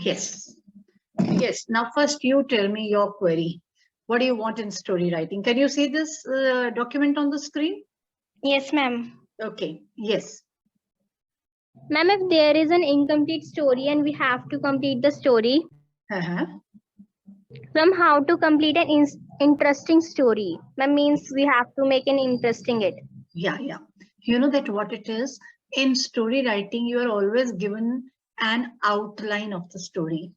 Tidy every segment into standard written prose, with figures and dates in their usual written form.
Yes. Yes. Now, first you tell me your query. What do you want in story writing? Can you see this document on the screen? Yes, ma'am. Okay. Yes. Ma'am, if there is an incomplete story and we have to complete the story, ma'am, how to complete an interesting story? Ma'am, means we have to make an interesting it. Yeah. You know that what it is? In story writing, you are always given an outline of the story.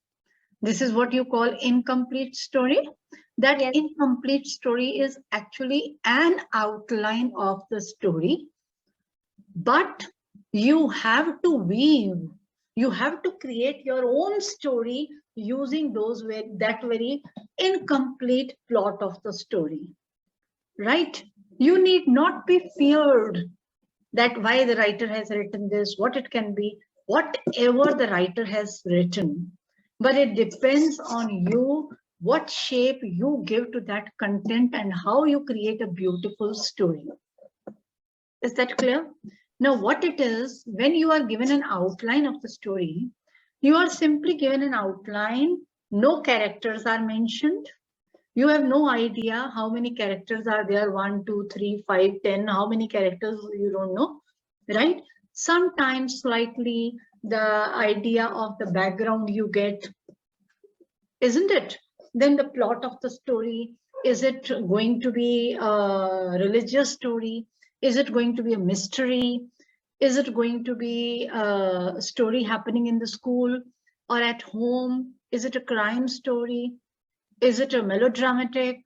This is what you call incomplete story. That Yes. incomplete story is actually an outline of the story, but you have to weave, you have to create your own story using that very incomplete plot of the story, right? You need not be feared that why the writer has written this, what it can be, whatever the writer has written, but it depends on you, what shape you give to that content and how you create a beautiful story. Is that clear? Now, what it is, when you are given an outline of the story, you are simply given an outline, no characters are mentioned. You have no idea how many characters are there, 1, 2, 3, 5, 10, how many characters you don't know, right? Sometimes slightly the idea of the background you get, isn't it? Then the plot of the story, is it going to be a religious story? Is it going to be a mystery? Is it going to be a story happening in the school or at home? Is it a crime story? Is it a melodramatic?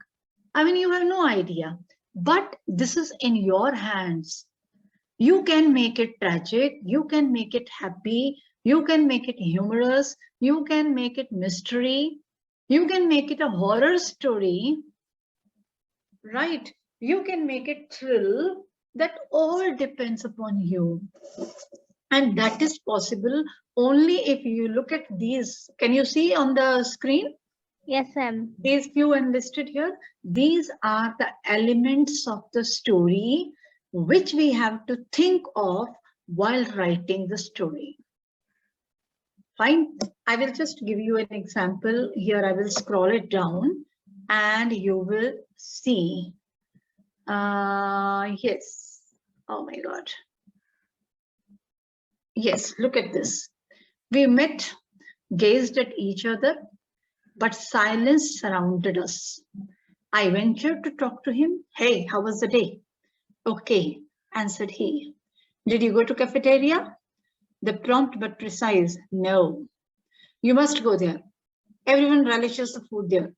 I mean, you have no idea, but this is in your hands. You can make it tragic, you can make it happy, you can make it humorous, you can make it mystery, you can make it a horror story, right? You can make it thrill. That all depends upon you. And that is possible only if you look at these. Can you see on the screen? Yes, ma'am. These few enlisted here, these are the elements of the story which we have to think of while writing the story. Fine. I will just give you an example. Here I will scroll it down and you will see. Yes. Oh my God. Yes, look at this. We met, gazed at each other, but silence surrounded us. I ventured to talk to him. Hey, how was the day? Okay, answered he. Did you go to cafeteria? The prompt but precise, no. You must go there. Everyone relishes the food there.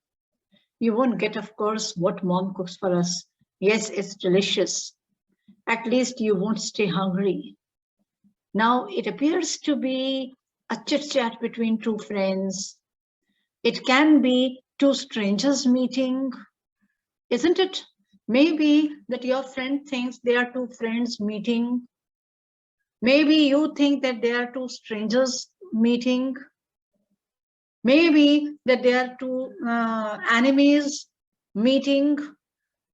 You won't get, of course, what mom cooks for us. Yes, it's delicious. At least you won't stay hungry. Now, it appears to be a chit-chat between two friends. It can be two strangers meeting, isn't it? Maybe that your friend thinks they are two friends meeting. Maybe you think that they are two strangers meeting. Maybe that they are two enemies meeting,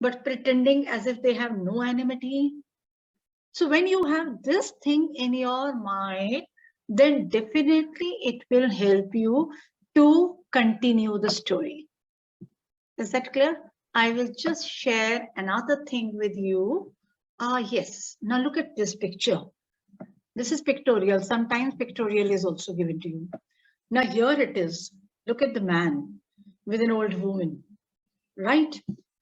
but pretending as if they have no enmity. So when you have this thing in your mind, then definitely it will help you to continue the story. Is that clear? I will just share another thing with you. Yes. Now look at this picture. This is pictorial. Sometimes pictorial is also given to you. Now here it is. Look at the man with an old woman, right?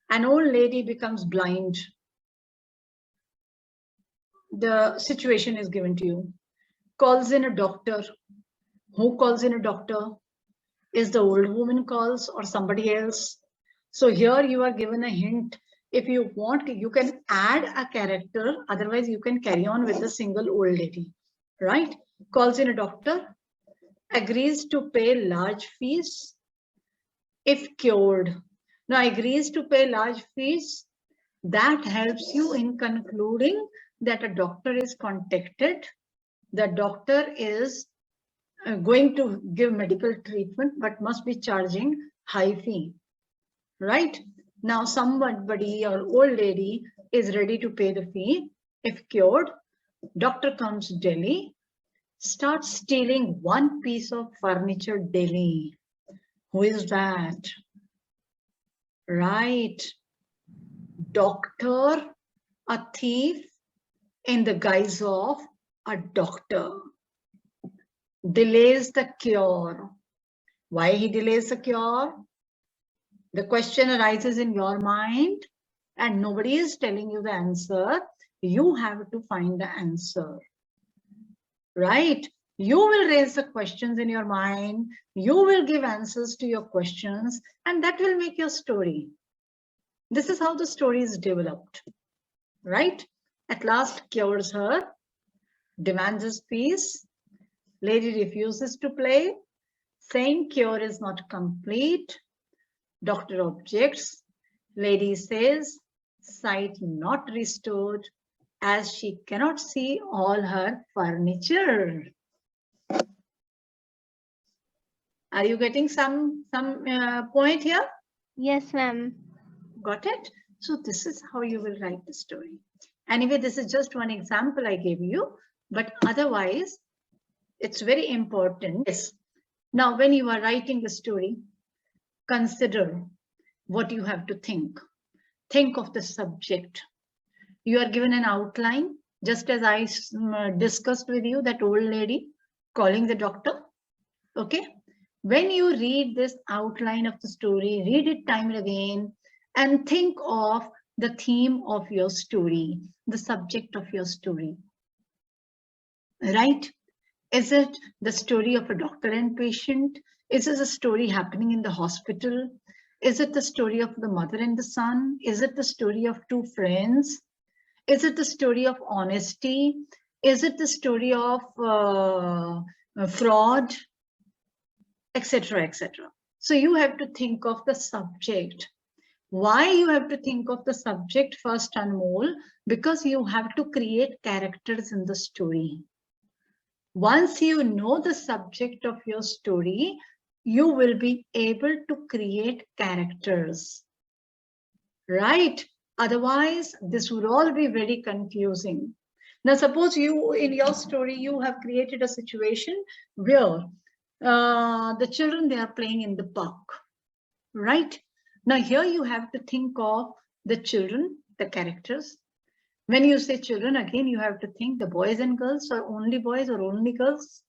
An old lady becomes blind. The situation is given to you. Calls in a doctor. Who calls in a doctor? Is the old woman calls or somebody else? So here you are given a hint. If you want, you can add a character. Otherwise, you can carry on with the single old lady, right? Calls in a doctor, agrees to pay large fees if cured. Now, agrees to pay large fees. That helps you in concluding that a doctor is contacted. The doctor is going to give medical treatment, but must be charging high fee. Right? Now somebody or old lady is ready to pay the fee if cured. Doctor comes to Delhi, starts stealing one piece of furniture daily. Who is that? Right. Doctor, a thief in the guise of a doctor. Delays the cure. Why he delays the cure? The question arises in your mind and nobody is telling you the answer. You have to find the answer. Right? You will raise the questions in your mind. You will give answers to your questions, and that will make your story. This is how the story is developed. Right? At last cures her, demands his peace. Lady refuses to play, saying cure is not complete. Doctor objects. Lady says, sight not restored, as she cannot see all her furniture. Are you getting some point here? Yes, ma'am. Got it? So this is how you will write the story. Anyway, this is just one example I gave you, but otherwise, it's very important. Yes. Now, when you are writing the story, consider what you have to think. Think of the subject. You are given an outline, just as I discussed with you, that old lady calling the doctor. Okay. When you read this outline of the story, read it time and again, and think of the theme of your story, the subject of your story. Right? Is it the story of a doctor and patient? Is it a story happening in the hospital? Is it the story of the mother and the son? Is it the story of two friends? Is it the story of honesty? Is it the story of fraud? Etc., etc. So you have to think of the subject. Why you have to think of the subject first, Anmol? Because you have to create characters in the story. Once you know the subject of your story, you will be able to create characters. Right? Otherwise, this would all be very confusing. Now, suppose you, in your story, you have created a situation where the children, they are playing in the park, right? Now here you have to think of the children, the characters. When you say children, again, you have to think the boys and girls, or only boys or only girls.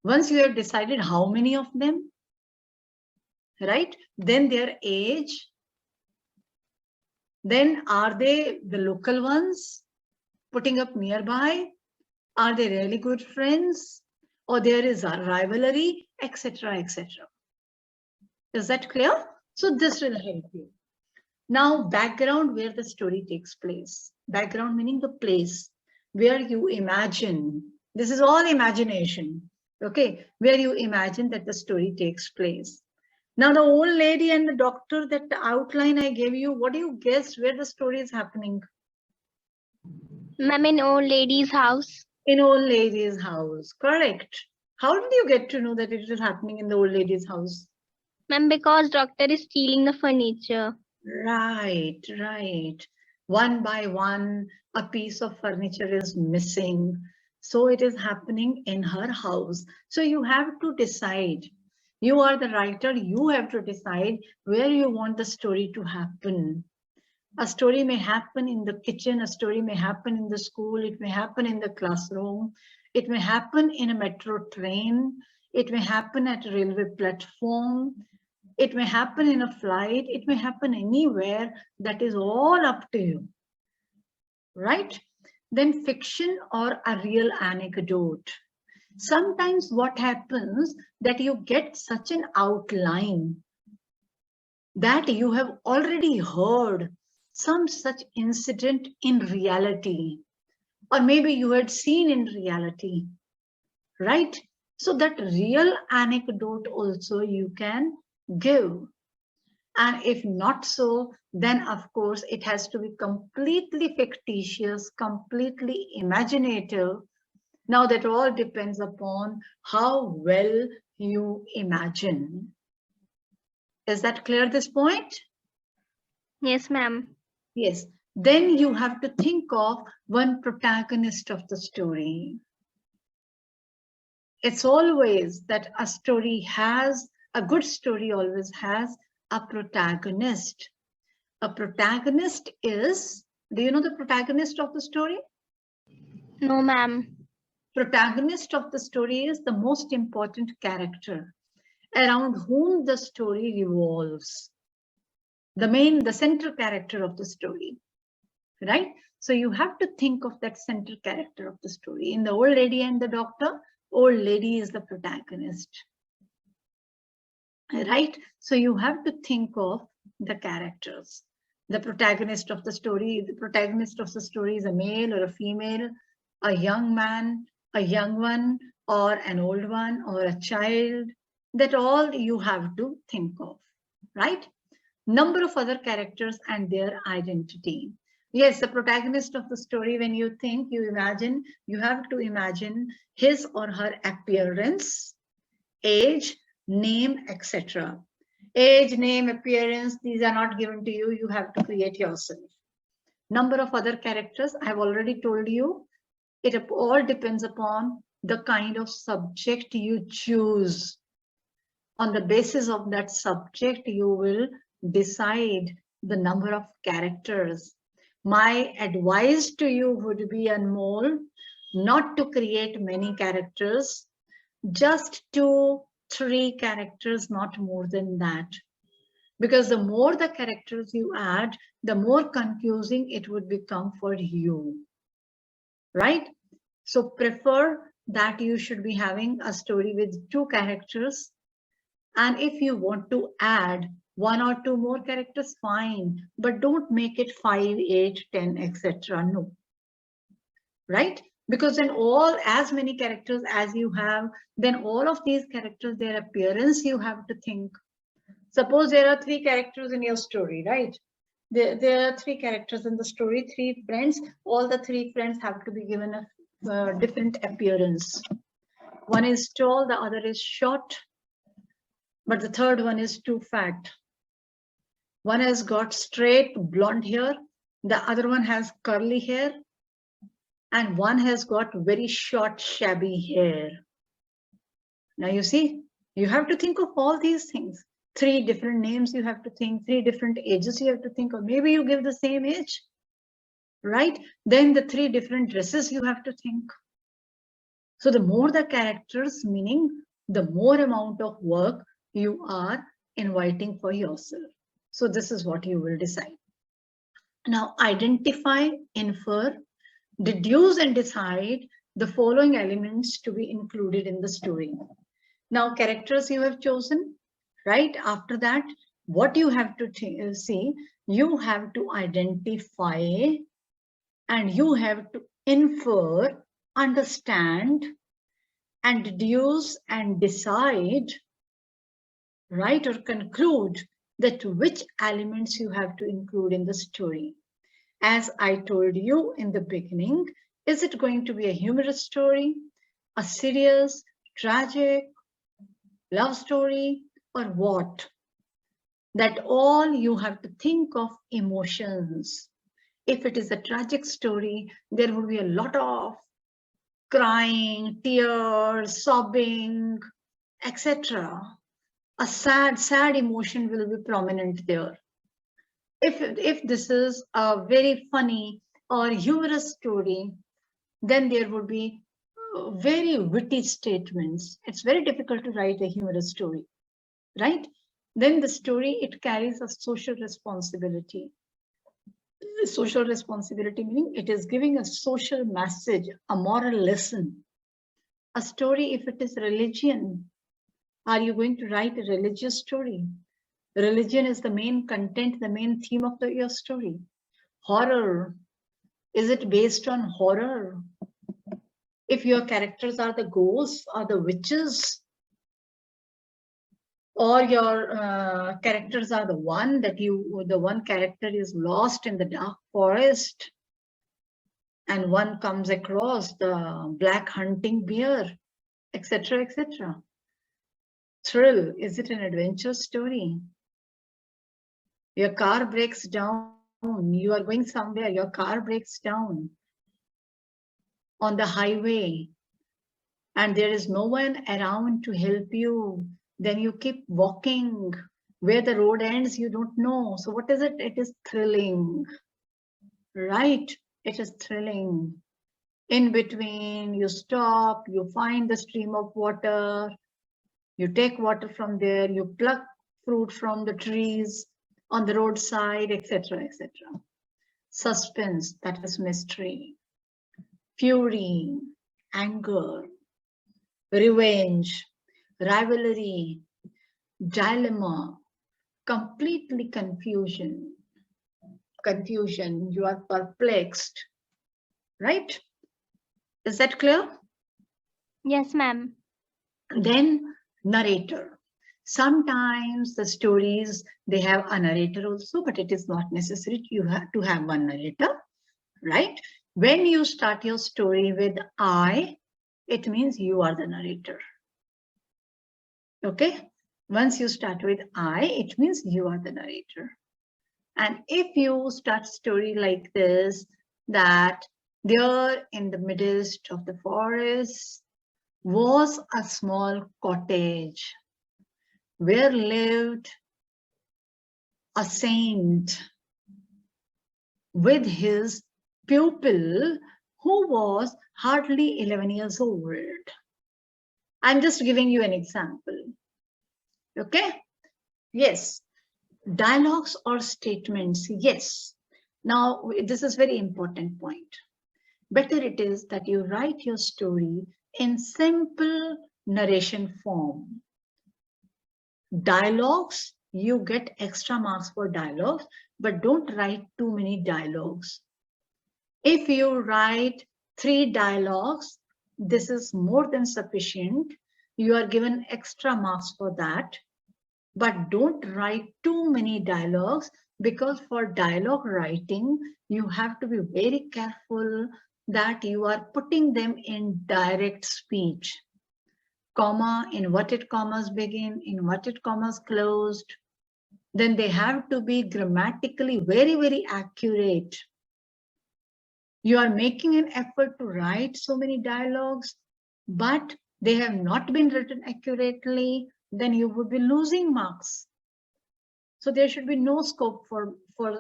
Once you have decided how many of them, right? Then their age. Then are they the local ones putting up nearby? Are they really good friends? Or there is a rivalry, etc., etc. Is that clear? So this will help you. Now, background where the story takes place. Background meaning the place where you imagine. This is all imagination. Okay, where you imagine that the story takes place. Now, the old lady and the doctor, that outline I gave you, what do you guess where the story is happening? Ma'am, in old lady's house. In old lady's house, correct. How did you get to know that it is happening in the old lady's house? Ma'am, because doctor is stealing the furniture. Right, right. One by one, a piece of furniture is missing. So it is happening in her house. So you have to decide. You are the writer, you have to decide where you want the story to happen. A story may happen in the kitchen, a story may happen in the school, it may happen in the classroom, it may happen in a metro train, it may happen at a railway platform, it may happen in a flight, it may happen anywhere. That is all up to you, right? Then fiction or a real anecdote. Sometimes what happens that you get such an outline that you have already heard some such incident in reality, or maybe you had seen in reality, right? So that real anecdote also you can give. And if not so, then of course it has to be completely fictitious, completely imaginative. Now that all depends upon how well you imagine. Is that clear, this point? Yes, ma'am. Yes. Then you have to think of one protagonist of the story. It's always that a story has, a good story always has a protagonist. A protagonist is, do you know the protagonist of the story? No, ma'am. Protagonist of the story is the most important character around whom the story revolves. The central character of the story, right? So you have to think of that central character of the story. In the Old Lady and the Doctor, old lady is the protagonist, right? So you have to think of the characters. The protagonist of the story is a male or a female, a young man, a young one, or an old one, or a child. That all you have to think of, right? Number of other characters and their identity. Yes, the protagonist of the story, when you think, you imagine, you have to imagine his or her appearance, age, name, etc. Age, name, appearance, these are not given to you. You have to create yourself. Number of other characters, I have already told you, it all depends upon the kind of subject you choose. On the basis of that subject, you will decide the number of characters. My advice to you would be, Anmol, not to create many characters, just 2, 3 characters, not more than that. Because the more the characters you add, the more confusing it would become for you, right? So prefer that you should be having a story with 2 characters. And if you want to add 1 or 2 more characters, fine, but don't make it 5, 8, 10, etc. No, right? Because then as many characters as you have, then all of these characters, their appearance, you have to think. Suppose there are 3 characters in your story, right? There are 3 characters in the story, 3 friends. All the 3 friends have to be given a different appearance. One is tall, the other is short, but the third one is too fat. One has got straight blonde hair, the other one has curly hair, and one has got very short, shabby hair. Now you see, you have to think of all these things. 3 different names you have to think, 3 different ages you have to think, or maybe you give the same age, right? Then the 3 different dresses you have to think. So the more the characters, meaning the more amount of work you are inviting for yourself. So this is what you will decide. Now identify, infer, deduce and decide the following elements to be included in the story. Now characters you have chosen, right? After that, what you have to see, you have to identify and you have to infer, understand, and deduce and decide, right, or conclude that which elements you have to include in the story. As I told you in the beginning, is it going to be a humorous story, a serious, tragic, love story, or what? That all you have to think of emotions. If it is a tragic story, there will be a lot of crying, tears, sobbing, etc. A sad emotion will be prominent there. If this is a very funny or humorous story, then there would be very witty statements. It's very difficult to write a humorous story, right? Then the story, it carries a social responsibility. Social responsibility meaning it is giving a social message, a moral lesson. A story, if it is religion, are you going to write a religious story? Religion is the main content, the main theme of your story. Horror, is it based on horror? If your characters are the ghosts or the witches, or your characters are the one character is lost in the dark forest and one comes across the black hunting bear, etc., etc. Thrill, is it an adventure story? Your car breaks down, you are going somewhere, your car breaks down on the highway. and there is no one around to help you, then you keep walking. Where the road ends, you don't know. So what is it? It is thrilling, right? It is thrilling. In between, you stop, you find the stream of water, you take water from there, you pluck fruit from the trees on the roadside, etc., etc. Suspense, that is mystery. Fury, anger, revenge, rivalry, dilemma, completely confusion. Confusion, you are perplexed, right? Is that clear? Yes, ma'am. Then narrator. Sometimes the stories, they have a narrator also, but it is not necessary you have to have one narrator, right? When you start your story with I, it means you are the narrator. Okay? Once you start with I, it means you are the narrator. And if you start story like this, that there in the midst of the forest was a small cottage where lived a saint with his pupil who was hardly 11 years old. I'm just giving you an example. Okay? Yes. Dialogues or statements, yes. Now, this is very important point. Better it is that you write your story in simple narration form. Dialogues, you get extra marks for dialogues, but don't write too many dialogues. If you write 3 dialogues, this is more than sufficient. You are given extra marks for that. But don't write too many dialogues, because for dialogue writing, you have to be very careful that you are putting them in direct speech. Comma, inverted commas begin, inverted commas closed. Then they have to be grammatically very, very accurate. You are making an effort to write so many dialogues, but they have not been written accurately, then you would be losing marks. So there should be no scope for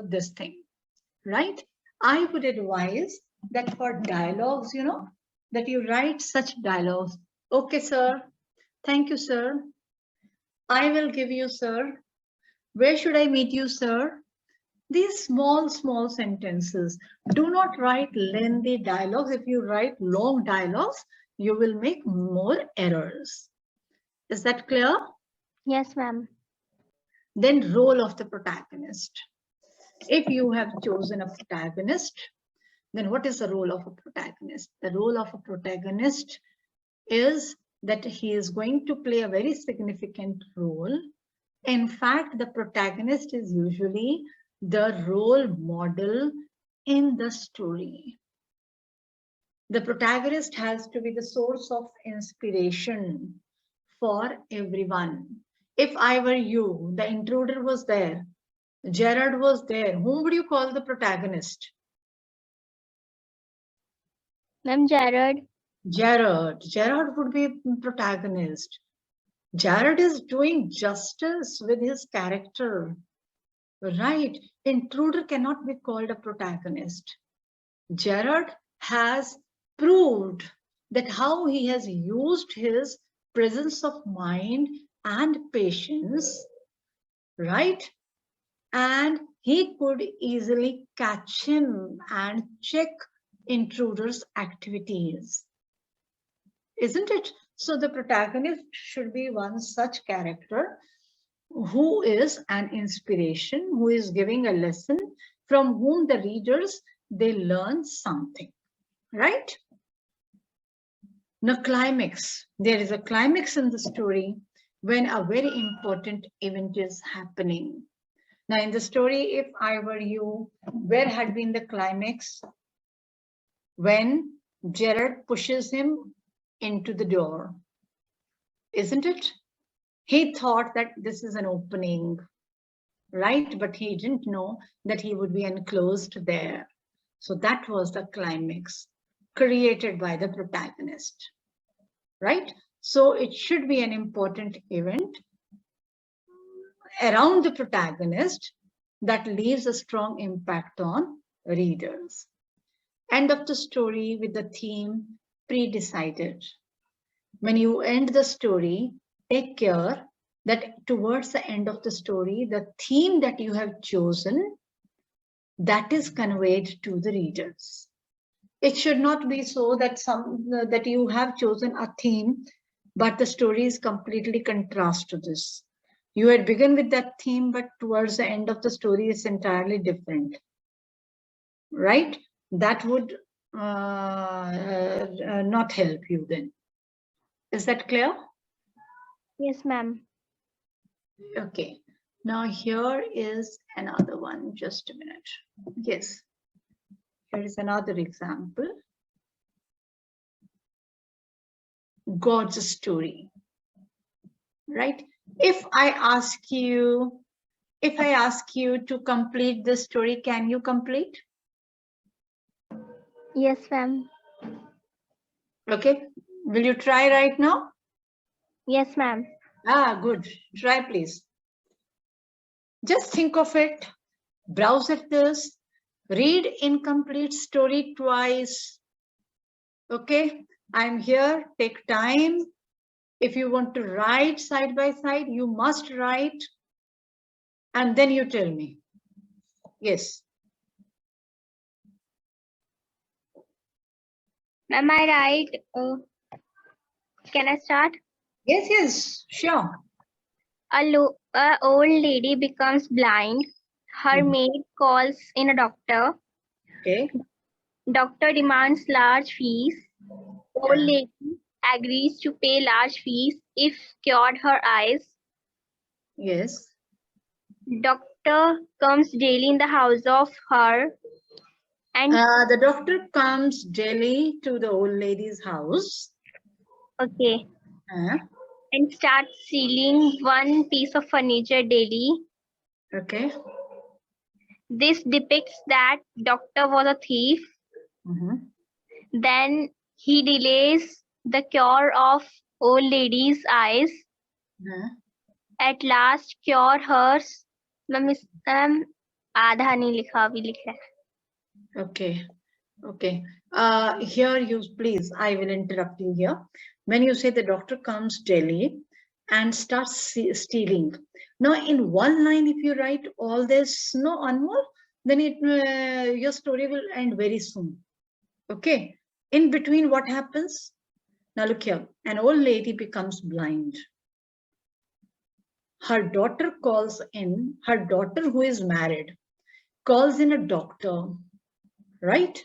this thing, right? I would advise that for dialogues, that you write such dialogues. Okay, sir. Thank you, sir. I will give you, sir. Where should I meet you, sir? These small, small sentences. Do not write lengthy dialogues. If you write long dialogues, you will make more errors. Is that clear? Yes, ma'am. Then role of the protagonist. If you have chosen a protagonist, then what is the role of a protagonist? The role of a protagonist is that he is going to play a very significant role. In fact, the protagonist is usually the role model in the story. The protagonist has to be the source of inspiration for everyone. If I were you, the intruder was there, Gerard was there, whom would you call the protagonist? Ma'am, Jared. Gerard would be protagonist. Jared is doing justice with his character, right? Intruder cannot be called a protagonist. Gerard has proved that how he has used his presence of mind and patience, right? And he could easily catch him and check intruder's activities. Isn't it? So the protagonist should be one such character who is an inspiration, who is giving a lesson, from whom the readers, they learn something, right? Now, climax. There is a climax in the story when a very important event is happening. Now, in the story, if I were you, where had been the climax? When Gerard pushes him into the door, isn't it? He thought that this is an opening, right? But he didn't know that he would be enclosed there. So that was the climax created by the protagonist, right? So it should be an important event around the protagonist that leaves a strong impact on readers. End of the story with the theme pre-decided. When you end the story, take care that towards the end of the story, the theme that you have chosen, that is conveyed to the readers. It should not be so that that you have chosen a theme, but the story is completely contrast to this. You had begun with that theme, but towards the end of the story, it's entirely different, right? That would not help you then. Is that clear? Yes, ma'am. Okay. Now here is another one. Just a minute. Yes. Here is another example. God's story. Right? If I ask you to complete the story, can you complete? Yes, ma'am. Okay. Will you try right now? Yes, ma'am. Ah, good. Try, please. Just think of it. Browse at this. Read incomplete story twice. Okay. I'm here. Take time. If you want to write side by side, you must write. And then you tell me. Yes. Am I right? Can I start? Yes, yes, sure. A old lady becomes blind. Her maid calls in a doctor. Okay. Doctor demands large fees. Old lady agrees to pay large fees if cured her eyes. Yes. Doctor comes daily in the house of her and The doctor comes daily to the old lady's house. okay and starts stealing one piece of furniture daily. Okay. This depicts that doctor was a thief. Then he delays the cure of old lady's eyes. At last cure hers. आधा नहीं लिखा अभी लिखा है. Okay. Okay. Here you please, I will interrupt you here. When you say the doctor comes daily and starts stealing. Now, in one line, if you write all this, no Anmol, then your story will end very soon. Okay. In between, what happens? Now look here. An old lady becomes blind. Her daughter calls in. Her daughter, who is married, calls in a doctor. Right?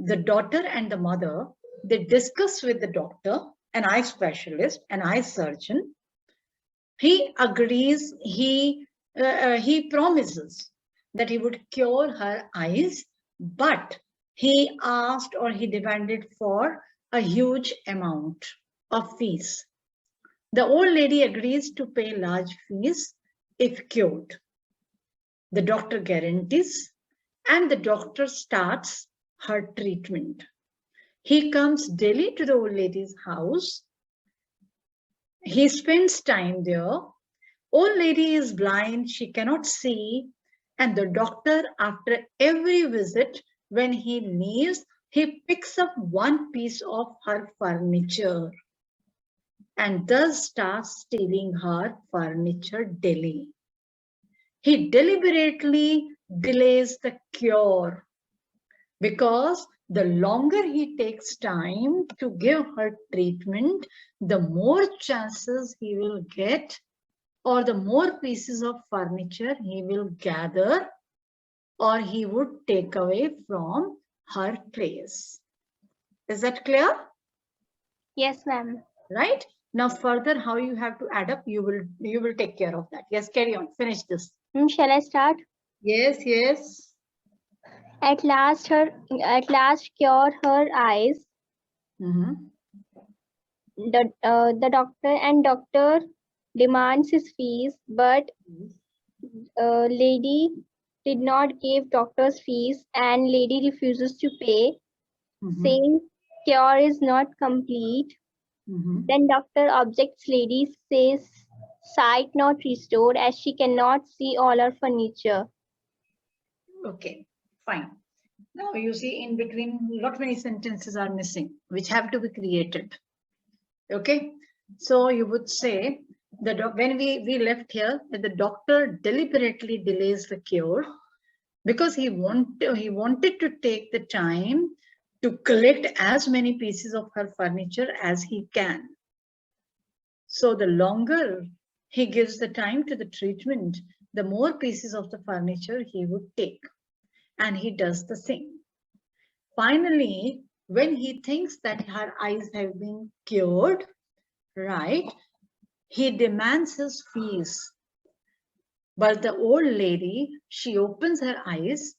The daughter and the mother, they discuss with the doctor, an eye specialist, an eye surgeon. He agrees, he promises that he would cure her eyes, but he asked or he demanded for a huge amount of fees. The old lady agrees to pay large fees if cured. The doctor guarantees, and the doctor starts her treatment. He comes daily to the old lady's house. He spends time there. Old lady is blind, she cannot see, and the doctor, after every visit, when he leaves, he picks up one piece of her furniture and thus starts stealing her furniture daily. He deliberately delays the cure because the longer he takes time to give her treatment, the more chances he will get, or the more pieces of furniture he will gather, or he would take away from her place. Is that clear? Yes, ma'am. Right? Now further, how you have to add up, you will take care of that. Yes, carry on. Finish this. Shall I start? Yes, yes. At last cure her eyes. The doctor demands his fees, but lady did not give doctor's fees, and lady refuses to pay, saying cure is not complete. Then Dr. Objects Lady says sight not restored as she cannot see all her furniture. Okay, fine. Now you see in between lot many sentences are missing which have to be created. Okay, so you would say that when we left here that the doctor deliberately delays the cure because he wanted to take the time to collect as many pieces of her furniture as he can. So the longer he gives the time to the treatment, the more pieces of the furniture he would take. And he does the same. Finally, when he thinks that her eyes have been cured, right, he demands his fees. But the old lady, she opens her eyes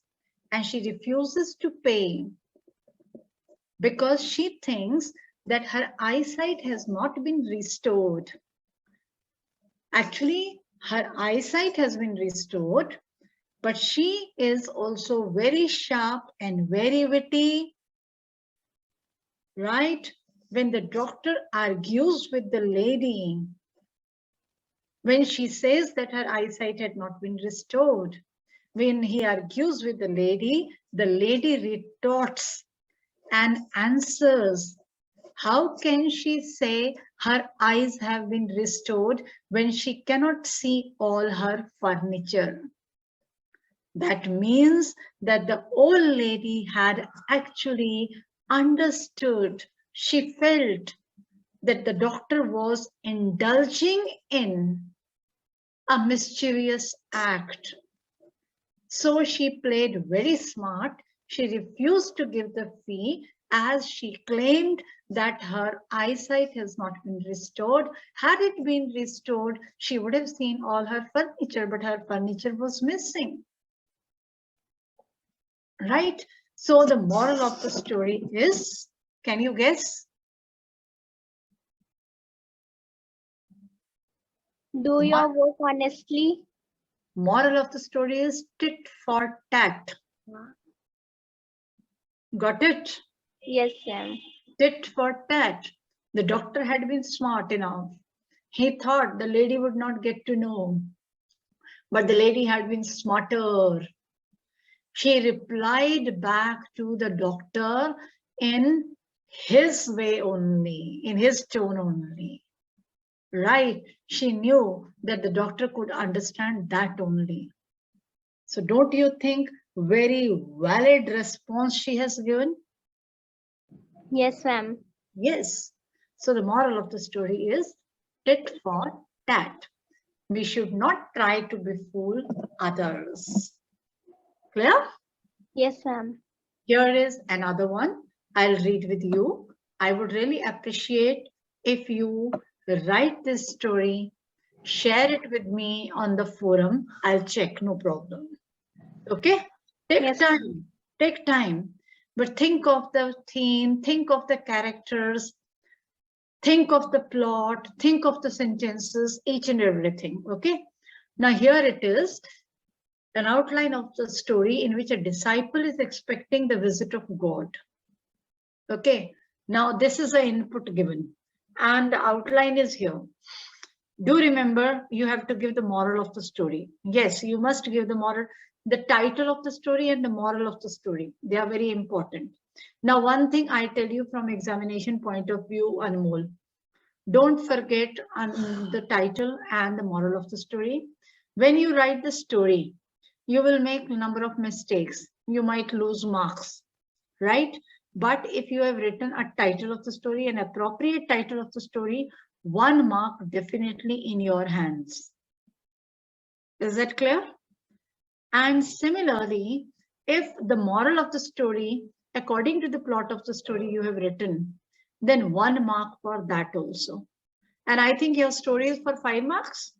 and she refuses to pay because she thinks that her eyesight has not been restored. Actually, her eyesight has been restored, but she is also very sharp and very witty, right? When the doctor argues with the lady, when she says that her eyesight had not been restored, when he argues with the lady retorts and answers. How can she say her eyes have been restored when she cannot see all her furniture? That means that the old lady had actually understood, she felt that the doctor was indulging in a mischievous act. So she played very smart. She refused to give the fee as she claimed that her eyesight has not been restored. Had it been restored, she would have seen all her furniture, but her furniture was missing. Right? So the moral of the story is, can you guess? Do your work honestly. Moral of the story is tit for tat. Got it? Yes, ma'am. Tit for tat. The doctor had been smart enough. He thought the lady would not get to know, but the lady had been smarter. She replied back to the doctor in his way only, in his tone only. Right? She knew that the doctor could understand that only. So don't you think very valid response she has given? Yes, ma'am. Yes. So the moral of the story is tit for tat. We should not try to befool others. Clear? Yes, ma'am. Here is another one. I'll read with you. I would really appreciate if you write this story, share it with me on the forum. I'll check, no problem. Okay? Take time. Take time. But think of the theme, think of the characters, think of the plot, think of the sentences, each and everything. Okay? Now here it is, an outline of the story in which a disciple is expecting the visit of God. Okay, now this is the input given and the outline is here. Do remember, you have to give the moral of the story. Yes, you must give the moral, the title of the story and the moral of the story. They are very important. Now, one thing I tell you from examination point of view, Anmol, don't forget the title and the moral of the story. When you write the story, you will make a number of mistakes. You might lose marks, right? But if you have written a title of the story, an appropriate title of the story, 1 mark definitely in your hands. Is that clear? And similarly, if the moral of the story, according to the plot of the story you have written, then 1 mark for that also. And I think your story is for 5 marks?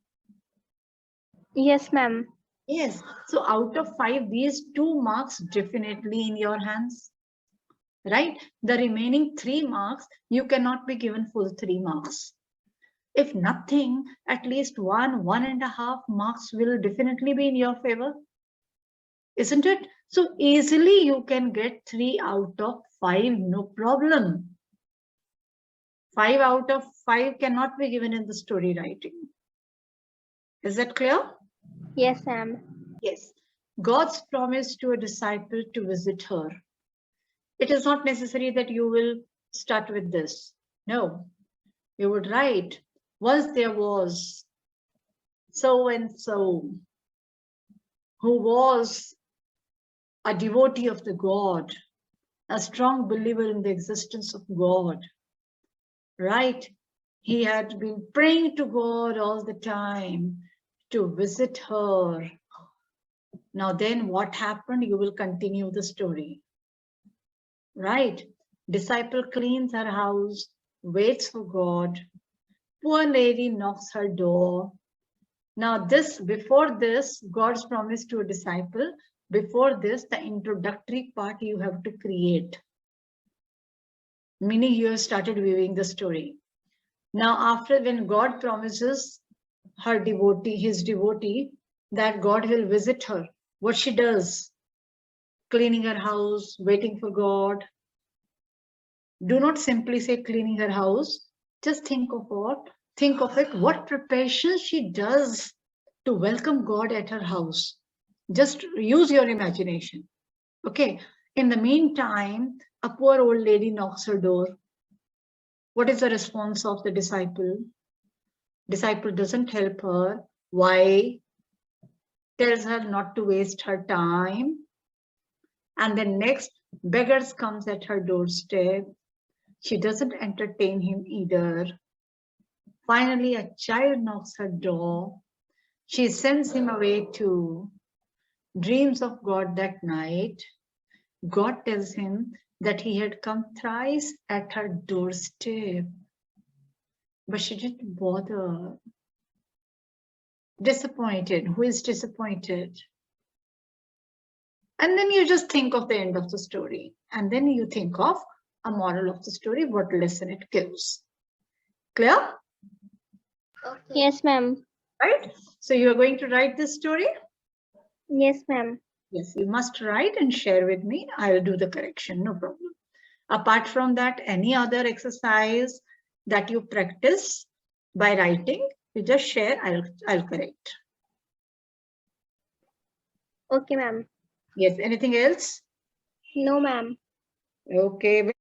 Yes, ma'am. Yes. So out of 5, these 2 marks definitely in your hands. Right? The remaining 3 marks, you cannot be given full 3 marks. If nothing, at least 1.5 marks will definitely be in your favor. Isn't it? So easily you can get 3 out of 5, no problem. 5 out of 5 cannot be given in the story writing. Is that clear? Yes, ma'am. Yes. God's promise to a disciple to visit her. It is not necessary that you will start with this. No. You would write, once there was so and so who was a devotee of the God, a strong believer in the existence of God, right? He had been praying to God all the time to visit her. Now then what happened? You will continue the story, right? Disciple cleans her house, waits for God. Poor lady knocks her door. Now before this, God's promise to a disciple, before this, the introductory part you have to create. Meaning you have started weaving the story. Now after, when God promises her devotee, his devotee, that God will visit her, what she does? Cleaning her house, waiting for God. Do not simply say cleaning her house. Just think of what preparations she does to welcome God at her house. Just use your imagination. Okay. In the meantime, a poor old lady knocks her door. What is the response of the disciple? Disciple doesn't help her. Why? Tells her not to waste her time. And then next, beggars comes at her doorstep. She doesn't entertain him either. Finally, a child knocks her door. She sends him away too. Dreams of God that night. God tells him that he had come thrice at her doorstep. But she didn't bother. Disappointed. Who is disappointed? And then you just think of the end of the story. And then you think of a moral of the story, what lesson it gives. Clear? Okay. Yes, ma'am. Right? So you are going to write this story? Yes, ma'am. Yes, you must write and share with me. I'll do the correction, no problem. Apart from that, any other exercise that you practice by writing, you just share, I'll correct. Okay, ma'am. Yes, anything else? No, ma'am. Okay.